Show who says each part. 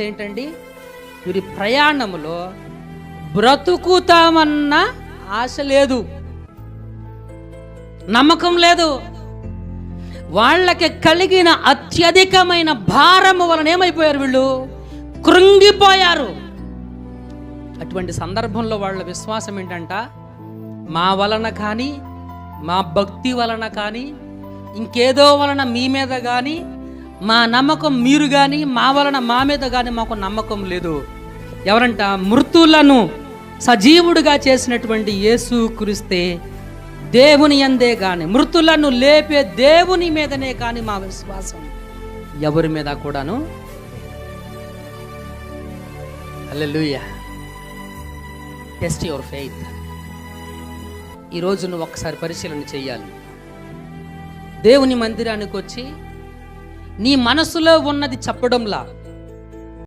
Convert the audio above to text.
Speaker 1: ఏంటండి, వీరి ప్రయాణంలో బ్రతుకుతామన్న ఆశ లేదు, నమ్మకం లేదు. వాళ్ళకి కలిగిన అత్యధికమైన భారము వలన ఏమైపోయారు, వీళ్ళు కృంగిపోయారు. అటువంటి సందర్భంలో వాళ్ళ విశ్వాసం ఏంటంట, మా వలన కానీ, మా భక్తి వలన కానీ, ఇంకేదో వలన మీ మీద కానీ, మా నమ్మకం మీరు కానీ, మా వలన మా మీద కానీ మాకు నమ్మకం లేదు. ఎవరంట, మృతులను సజీవుడిగా చేసినటువంటి యేసు క్రీస్తే దేవుని యందే కానీ, మృతులను లేపే దేవుని మీదనే కానీ మా విశ్వాసం ఎవరి మీద కూడాను. హల్లెలూయా. Test your faith. ఈరోజు నువ్వు ఒక్కసారి పరిశీలన చెయ్యాలి. దేవుని మందిరానికి వచ్చి నీ మనసులో ఉన్నది చెప్పడంలా,